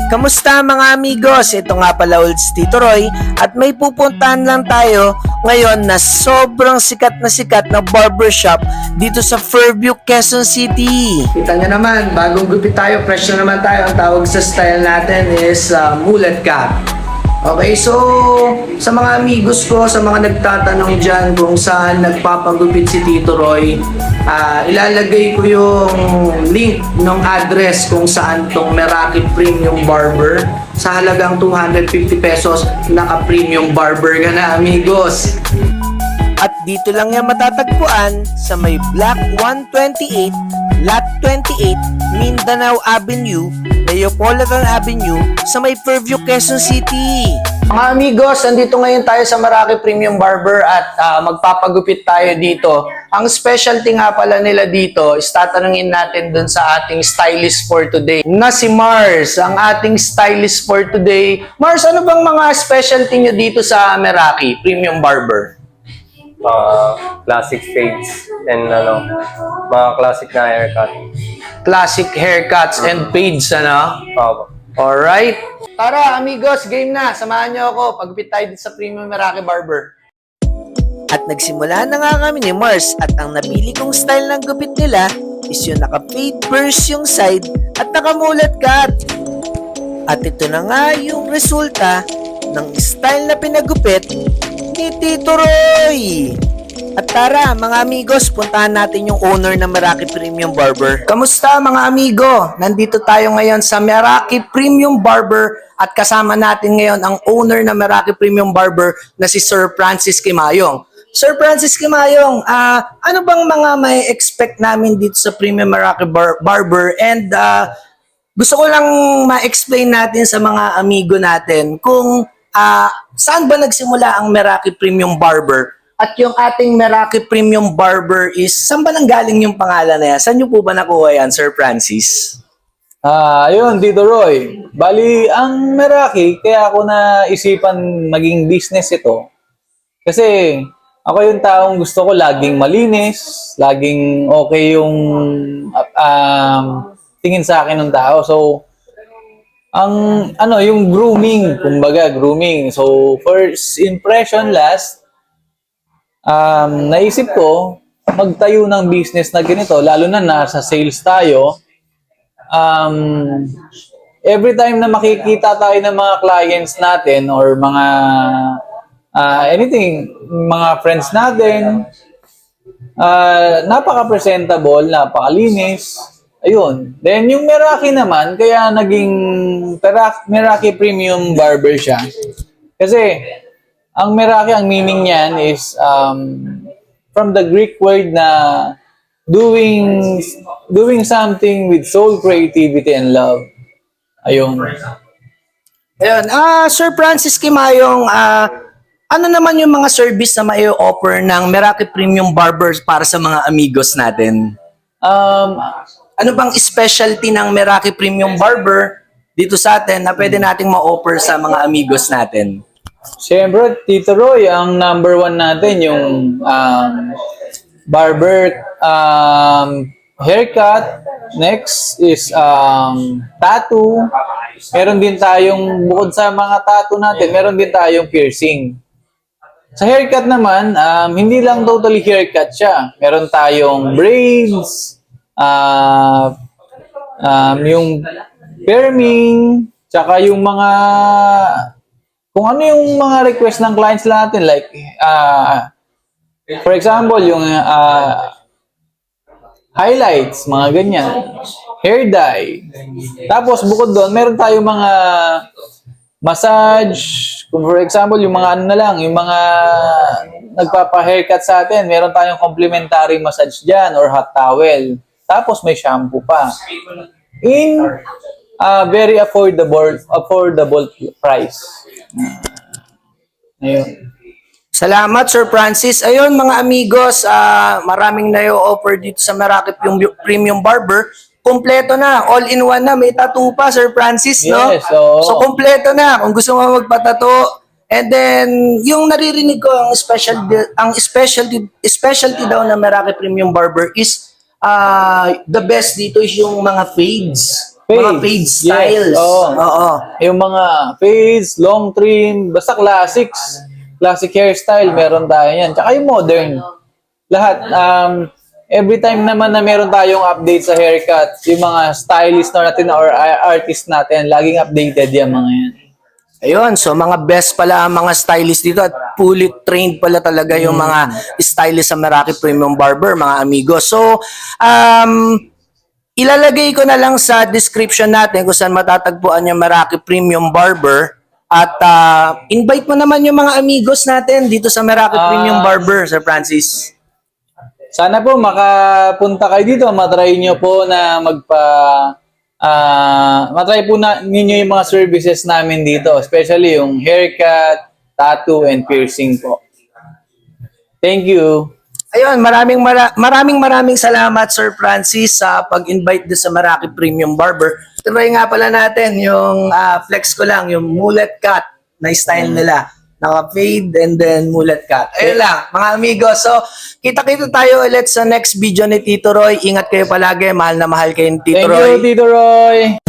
Kamusta mga amigos? Ito nga pala ulit si Tito Roy at may pupuntahan lang tayo ngayon na sobrang sikat na barbershop dito sa Fairview, Quezon City. Kita nyo naman, bagong gupit tayo, fresh na naman tayo. Ang tawag sa style natin is mullet cut. Okay, so sa mga amigos ko, sa mga nagtatanong dyan kung saan nagpapagupit si Tito Roy, ilalagay ko yung link ng address kung saan tong Meraki Premium Barber. Sa halagang 250 pesos, naka-premium barber ka na, amigos. At dito lang yan matatagpuan sa may Block 128, Lot 28, Mindanao Avenue, Neapolitan Avenue sa may Fairview, Quezon City. Mga amigos, nandito ngayon tayo sa Meraki Premium Barber at magpapagupit tayo dito. Ang specialty nga pala nila dito is tatanungin natin dun sa ating stylist for today na si Mars, ang ating stylist for today. Mars, ano bang mga specialty nyo dito sa Meraki Premium Barber? Classic fades and mga classic na haircut. Classic haircuts and fades, ano? Alright. Tara, amigos, game na. Samahan nyo ako. Pagupit tayo dito sa Premium Meraki Barber. At nagsimula na nga kami ni Mars at ang napili kong style ng gupit nila is yung naka-fade burst yung side at naka-mullet cut. At ito na nga yung resulta ng style na pinagupit ni Tito Roy. At tara mga amigos, puntahan natin yung owner ng Meraki Premium Barber. Kamusta mga amigo? Nandito tayo ngayon sa Meraki Premium Barber at kasama natin ngayon ang owner ng Meraki Premium Barber na si Sir Francis Kimayong. Sir Francis Kimayong, ano bang mga may expect namin dito sa Premium Meraki Barber? And gusto ko lang ma-explain natin sa mga amigo natin kung saan ba nagsimula ang Meraki Premium Barber? At yung ating Meraki Premium Barber is, saan ba nanggaling yung pangalan na yan? Saan nyo po ba nakuha yan, Sir Francis? Ayun, Tito Roy. Bali, ang Meraki, kaya ako naisipan maging business ito. Kasi ako yung taong gusto ko laging malinis, laging okay yung tingin sa akin ng tao. So, yung grooming, kumbaga grooming. So, first impression last, naisip ko magtayo ng business na ganito, lalo na nasa sales tayo. Every time na makikita tayo ng mga clients natin or mga anything, mga friends natin, napaka-presentable, napakalinis. Ayun. Then yung Meraki naman, kaya naging Meraki Premium Barber siya. Kasi ang Meraki, ang meaning niyan is from the Greek word na doing something with soul, creativity, and love. Ayun. Ayun. Sir Francis Kimayong, ano naman yung mga service na mai-offer ng Meraki Premium Barbers para sa mga amigos natin? Ano bang specialty ng Meraki Premium Barber dito sa atin na pwede nating ma-offer sa mga amigos natin? Siyempre, Tito Roy, ang number one natin yung barber haircut. Next is tattoo. Meron din tayong, bukod sa mga tattoo natin, meron din tayong piercing. Sa haircut naman, hindi lang totally haircut siya. Meron tayong braids, yung perming, tsaka yung mga kung ano yung mga request ng clients natin, like, for example, yung highlights, mga ganyan, hair dye. Tapos, bukod doon, meron tayong mga massage, kung for example, yung mga ano na lang, yung mga nagpapa-haircut sa atin, meron tayong complimentary massage dyan or hot towel. Tapos, may shampoo pa. In very affordable price. Ayun. Salamat, Sir Francis. Ayun, mga amigos, maraming na-offer dito sa Meraki Premium Barber. Kompleto na, all-in-one na, may tattoo pa, Sir Francis, no? Yes, oo. So, kompleto na, kung gusto mo magpatato. And then, yung naririnig ko, ang specialty daw ng Meraki Premium Barber is, the best dito is yung mga fades. Mga fade styles. Yes, oo. Oo. Yung mga fades, long trim, basta classics. Classic hairstyle, meron tayo yan. Tsaka yung modern. Lahat. Every time naman na meron tayong update sa haircut, yung mga stylist natin or artist natin, laging updated yung mga yan. Ayun, so mga best pala ang mga stylist dito at fully trained pala talaga yung mga stylist sa Meraki Premium Barber, mga amigo. So, ilalagay ko na lang sa description natin kung saan matatagpuan yung Meraki Premium Barber. At invite mo naman yung mga amigos natin dito sa Meraki Premium Barber, Sir Francis. Sana po makapunta kayo dito, matry nyo po na matry po ninyo yung mga services namin dito, especially yung haircut, tattoo, and piercing po. Thank you. Ayun, maraming salamat Sir Francis sa pag-invite doon sa Meraki Premium Barber. Try nga pala natin yung flex ko lang, yung mullet cut na style nila. Naka-fade and then mullet cut. Ayun lang, mga amigo. So, kita-kita tayo ulit sa next video ni Tito Roy. Ingat kayo palagi. Mahal na mahal kayo ni Tito Thank Roy. you, Tito Roy.